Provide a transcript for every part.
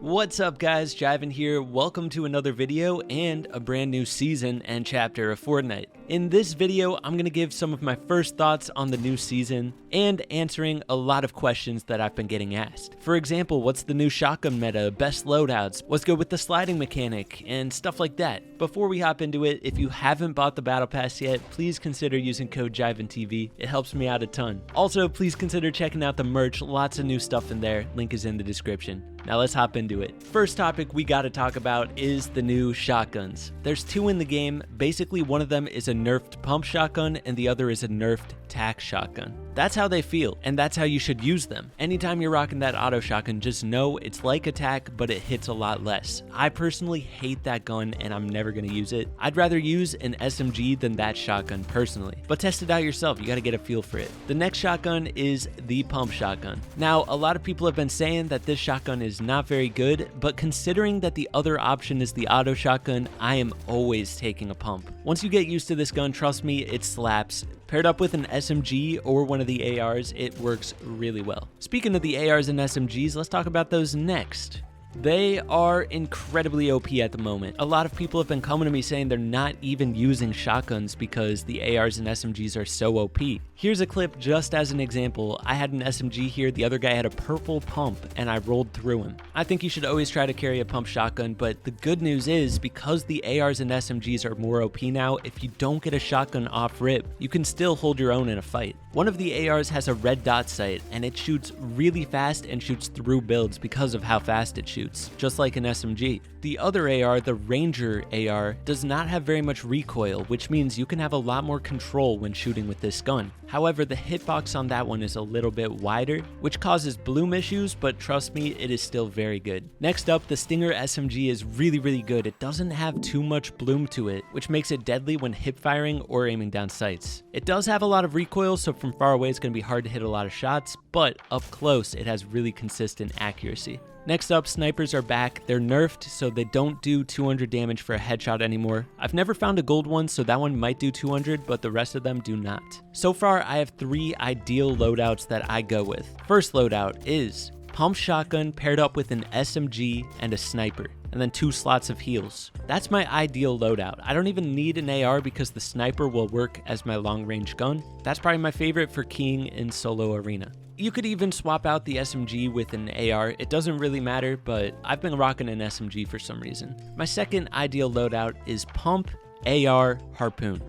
What's up guys, Jivan here. Welcome to another video and a brand new season and chapter of Fortnite. In this video, I'm going to give some of my first thoughts on the new season and answering a lot of questions that I've been getting asked. For example, what's the new shotgun meta, best loadouts, what's good with the sliding mechanic, and stuff like that. Before we hop into it, if you haven't bought the battle pass yet, please consider using code JivanTV. It helps me out a ton. Also, please consider checking out the merch. Lots of new stuff in there. Link is in the description. Now let's hop into it. First topic we gotta talk about is the new shotguns. There's two in the game. Basically, one of them is a nerfed pump shotgun and the other is a nerfed tac shotgun. That's how they feel, and that's how you should use them. Anytime you're rocking that auto shotgun, just know it's like a tac, but it hits a lot less. I personally hate that gun and I'm never gonna use it. I'd rather use an SMG than that shotgun personally. But test it out yourself, you gotta get a feel for it. The next shotgun is the pump shotgun. Now, a lot of people have been saying that this shotgun is not very good, but considering that the other option is the auto shotgun, I am always taking a pump. Once you get used to this gun, trust me, it slaps. Paired up with an SMG or one of the ARs, it works really well. Speaking of the ARs and SMGs, let's talk about those next. They are incredibly OP at the moment. A lot of people have been coming to me saying they're not even using shotguns because the ARs and SMGs are so OP. Here's a clip just as an example. I had an SMG here, the other guy had a purple pump, and I rolled through him. I think you should always try to carry a pump shotgun, but the good news is because the ARs and SMGs are more OP now, if you don't get a shotgun off rip, you can still hold your own in a fight. One of the ARs has a red dot sight, and it shoots really fast and shoots through builds because of how fast it shoots, just like an SMG. The other AR, the Ranger AR, does not have very much recoil, which means you can have a lot more control when shooting with this gun. However, the hitbox on that one is a little bit wider, which causes bloom issues, but trust me, it is still very good. Next up, the Stinger SMG is really good. It doesn't have too much bloom to it, which makes it deadly when hip firing or aiming down sights. It does have a lot of recoil, so from far away it's going to be hard to hit a lot of shots, but up close it has really consistent accuracy. Next up, snipers are back. They're nerfed, so they don't do 200 damage for a headshot anymore. I've never found a gold one, so that one might do 200, but the rest of them do not. So far, I have 3 ideal loadouts that I go with. First loadout is pump shotgun paired up with an SMG and a sniper, and then 2 slots of heals. That's my ideal loadout. I don't even need an AR because the sniper will work as my long-range gun. That's probably my favorite for keying in solo arena. You could even swap out the SMG with an AR. It doesn't really matter, but I've been rocking an SMG for some reason. My second ideal loadout is pump, AR, harpoon.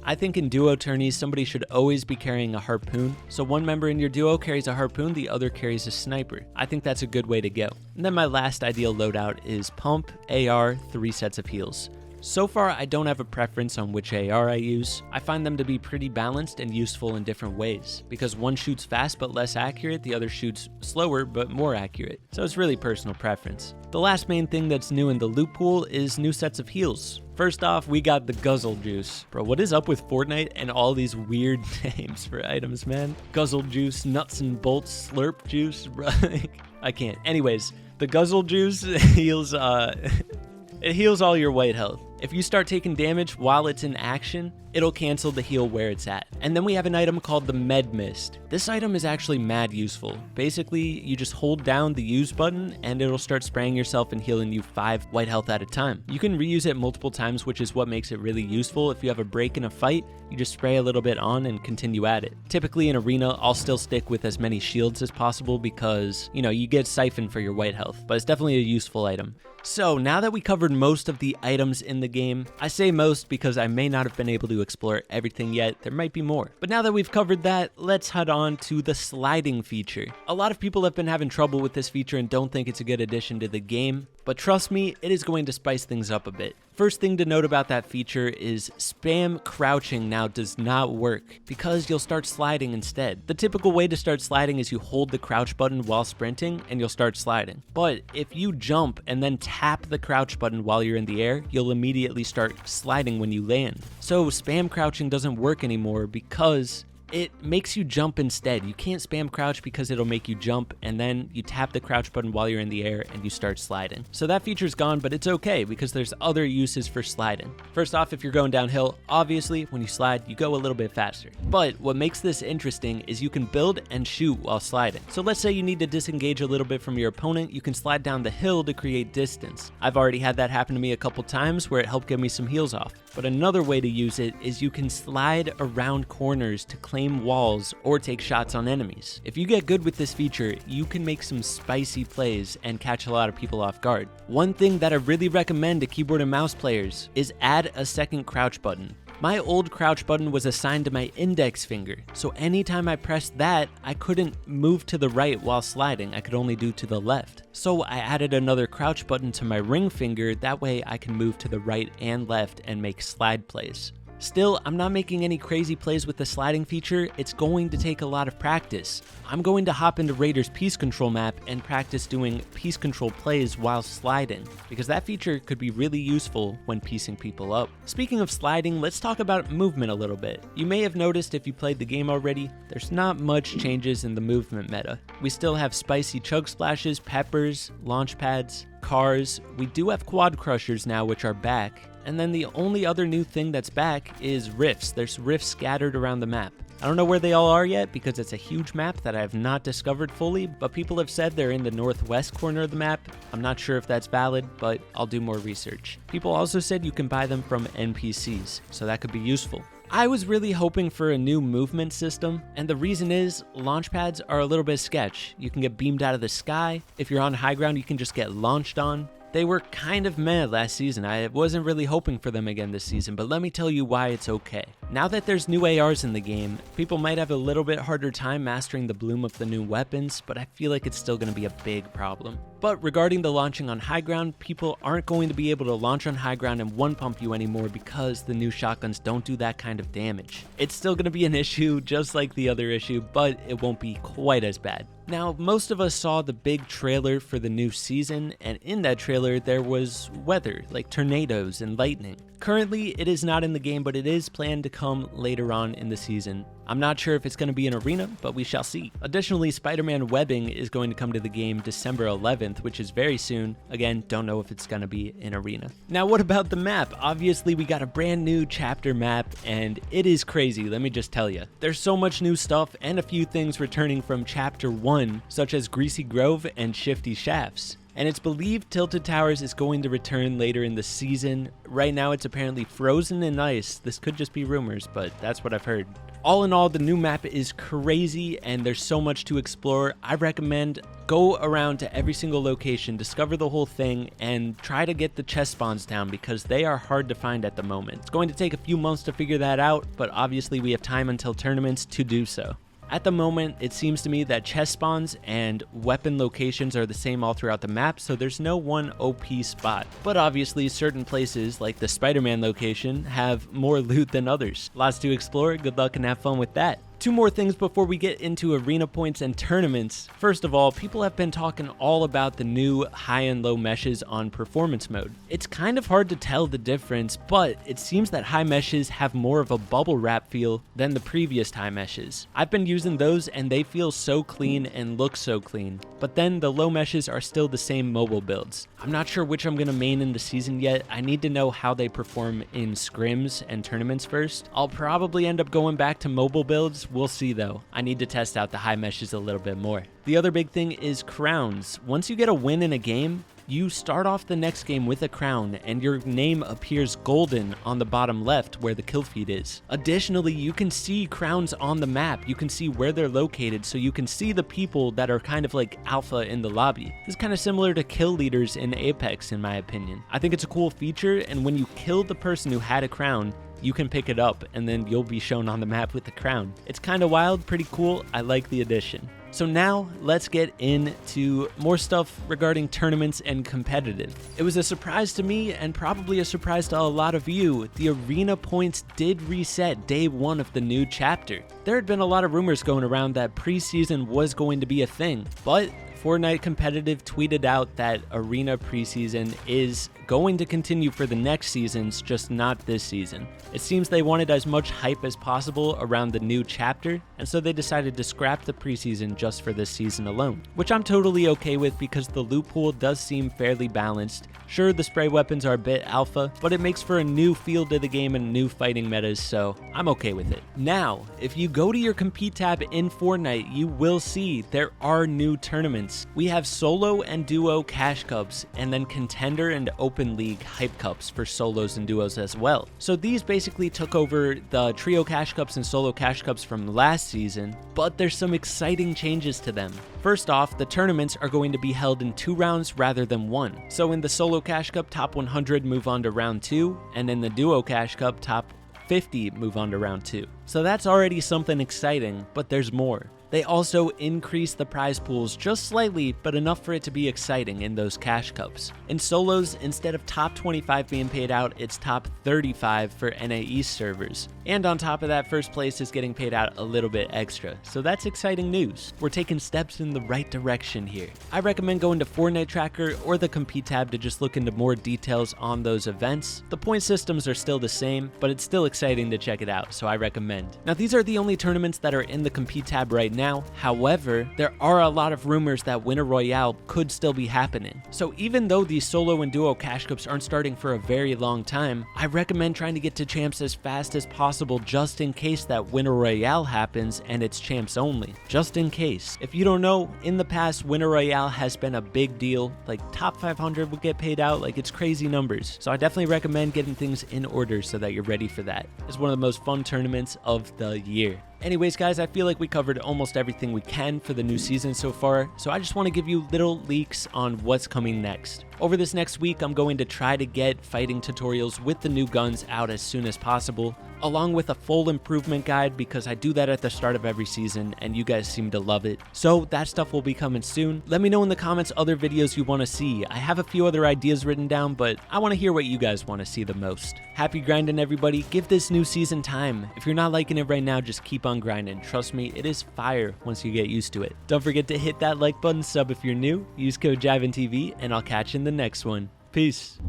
I think in duo tourneys, somebody should always be carrying a harpoon. So one member in your duo carries a harpoon, the other carries a sniper. I think that's a good way to go. And then my last ideal loadout is pump, AR, 3 sets of heals. So far, I don't have a preference on which AR I use. I find them to be pretty balanced and useful in different ways, because one shoots fast but less accurate, the other shoots slower but more accurate. So it's really personal preference. The last main thing that's new in the loot pool is new sets of heals. First off, we got the Guzzle Juice. Bro, what is up with Fortnite and all these weird names for items, man? Guzzle Juice, Nuts and Bolts, Slurp Juice, bro. I can't. Anyways, the Guzzle Juice heals, it heals all your white health. If you start taking damage while it's in action, it'll cancel the heal where it's at. And then we have an item called the Med Mist. This item is actually mad useful. Basically, you just hold down the use button and it'll start spraying yourself and healing you 5 white health at a time. You can reuse it multiple times, which is what makes it really useful. If you have a break in a fight, you just spray a little bit on and continue at it. Typically in arena, I'll still stick with as many shields as possible because, you know, you get siphoned for your white health, but it's definitely a useful item. So now that we covered most of the items in the game, I say most because I may not have been able to explore everything yet. There might be more. But now that we've covered that, let's head on to the sliding feature. A lot of people have been having trouble with this feature and don't think it's a good addition to the game, but trust me, it is going to spice things up a bit. First thing to note about that feature is spam crouching now does not work because you'll start sliding instead. The typical way to start sliding is you hold the crouch button while sprinting and you'll start sliding. But if you jump and then tap the crouch button while you're in the air, you'll immediately start sliding when you land. So spam crouching doesn't work anymore because it makes you jump instead. You can't spam crouch because it'll make you jump, and then you tap the crouch button while you're in the air and you start sliding. So that feature's gone, but it's okay because there's other uses for sliding. First off, if you're going downhill, obviously when you slide, you go a little bit faster. But what makes this interesting is you can build and shoot while sliding. So let's say you need to disengage a little bit from your opponent, you can slide down the hill to create distance. I've already had that happen to me a couple times where it helped get me some heals off. But another way to use it is you can slide around corners to claim walls or take shots on enemies. If you get good with this feature, you can make some spicy plays and catch a lot of people off guard. One thing that I really recommend to keyboard and mouse players is add a second crouch button. My old crouch button was assigned to my index finger, so anytime I pressed that, I couldn't move to the right while sliding, I could only do to the left. So I added another crouch button to my ring finger, that way I can move to the right and left and make slide plays. Still, I'm not making any crazy plays with the sliding feature, it's going to take a lot of practice. I'm going to hop into Raider's piece control map and practice doing piece control plays while sliding, because that feature could be really useful when piecing people up. Speaking of sliding, let's talk about movement a little bit. You may have noticed if you played the game already, there's not much changes in the movement meta. We still have spicy chug splashes, peppers, launch pads, cars. We do have quad crushers now, which are back. And then the only other new thing that's back is rifts. There's rifts scattered around the map. I don't know where they all are yet because it's a huge map that I have not discovered fully, but people have said they're in the northwest corner of the map. I'm not sure if that's valid, but I'll do more research. People also said you can buy them from NPCs, so that could be useful. I was really hoping for a new movement system, and the reason is launch pads are a little bit sketch. You can get beamed out of the sky. If you're on high ground, you can just get launched on. They were kind of meh last season. I wasn't really hoping for them again this season, but let me tell you why it's okay. Now that there's new ARs in the game, people might have a little bit harder time mastering the bloom of the new weapons, but I feel like it's still going to be a big problem. But regarding the launching on high ground, people aren't going to be able to launch on high ground and one pump you anymore because the new shotguns don't do that kind of damage. It's still going to be an issue just like the other issue, but it won't be quite as bad. Now, most of us saw the big trailer for the new season, and in that trailer there was weather, like tornadoes and lightning. Currently, it is not in the game, but it is planned to come later on in the season. I'm not sure if it's going to be an arena, but we shall see. Additionally, Spider-Man webbing is going to come to the game December 11th, which is very soon. Again, don't know if it's going to be an arena. Now, what about the map? Obviously, we got a brand new chapter map, and it is crazy, let me just tell you. There's so much new stuff and a few things returning from Chapter 1, such as Greasy Grove and Shifty Shafts. And it's believed Tilted Towers is going to return later in the season. Right now it's apparently frozen in ice. This could just be rumors, but that's what I've heard. All in all, the new map is crazy and there's so much to explore. I recommend go around to every single location, discover the whole thing, and try to get the chest spawns down because they are hard to find at the moment. It's going to take a few months to figure that out, but obviously we have time until tournaments to do so. At the moment, it seems to me that chest spawns and weapon locations are the same all throughout the map, so there's no one OP spot. But obviously, certain places, like the Spider-Man location, have more loot than others. Lots to explore, good luck and have fun with that. Two more things before we get into arena points and tournaments. First of all, people have been talking all about the new high and low meshes on performance mode. It's kind of hard to tell the difference, but it seems that high meshes have more of a bubble wrap feel than the previous high meshes. I've been using those and they feel so clean and look so clean, but then the low meshes are still the same mobile builds. I'm not sure which I'm going to main in the season yet. I need to know how they perform in scrims and tournaments first. I'll probably end up going back to mobile builds. We'll see though. I need to test out the high meshes a little bit more. The other big thing is crowns. Once you get a win in a game, you start off the next game with a crown and your name appears golden on the bottom left where the kill feed is. Additionally, you can see crowns on the map. You can see where they're located, so you can see the people that are kind of like alpha in the lobby. This is kind of similar to kill leaders in Apex in my opinion. I think it's a cool feature, and when you kill the person who had a crown, you can pick it up and then you'll be shown on the map with the crown. It's kind of wild, pretty cool. I like the addition. So now let's get into more stuff regarding tournaments and competitive. It was a surprise to me and probably a surprise to a lot of you. The arena points did reset day one of the new chapter. There had been a lot of rumors going around that preseason was going to be a thing, but Fortnite Competitive tweeted out that Arena preseason is going to continue for the next seasons, just not this season. It seems they wanted as much hype as possible around the new chapter, and so they decided to scrap the preseason just for this season alone, which I'm totally okay with because the loot pool does seem fairly balanced. Sure, the spray weapons are a bit alpha, but it makes for a new feel to the game and new fighting metas, so I'm okay with it. Now, if you go to your compete tab in Fortnite, you will see there are new tournaments. We have solo and duo cash cups, and then contender and open league hype cups for solos and duos as well. So these basically took over the trio cash cups and solo cash cups from last season, but there's some exciting changes to them. First off, the tournaments are going to be held in 2 rounds rather than 1. So in the solo cash cup, top 100 move on to round 2, and in the duo cash cup, top 50 move on to round 2. So that's already something exciting, but there's more. They also increase the prize pools just slightly, but enough for it to be exciting in those cash cups. In solos, instead of top 25 being paid out, it's top 35 for NA East servers. And on top of that, first place is getting paid out a little bit extra. So that's exciting news. We're taking steps in the right direction here. I recommend going to Fortnite Tracker or the Compete tab to just look into more details on those events. The point systems are still the same, but it's still exciting to check it out, so I recommend. Now, these are the only tournaments that are in the Compete tab right now. However, there are a lot of rumors that Winter Royale could still be happening. So even though these solo and duo cash cups aren't starting for a very long time, I recommend trying to get to champs as fast as possible just in case that Winter Royale happens and it's champs only. Just in case. If you don't know, in the past, Winter Royale has been a big deal. Like top 500 will get paid out, like it's crazy numbers. So I definitely recommend getting things in order so that you're ready for that. It's one of the most fun tournaments of the year. Anyways, guys, I feel like we covered almost everything we can for the new season so far, so I just want to give you little leaks on what's coming next. Over this next week, I'm going to try to get fighting tutorials with the new guns out as soon as possible, along with a full improvement guide because I do that at the start of every season and you guys seem to love it. So that stuff will be coming soon. Let me know in the comments other videos you want to see. I have a few other ideas written down, but I want to hear what you guys want to see the most. Happy grinding, everybody. Give this new season time. If you're not liking it right now, just keep on grinding. Trust me, it is fire once you get used to it. Don't forget to hit that like button, sub if you're new, use code JivanTV, and I'll catch you in the next one. Peace.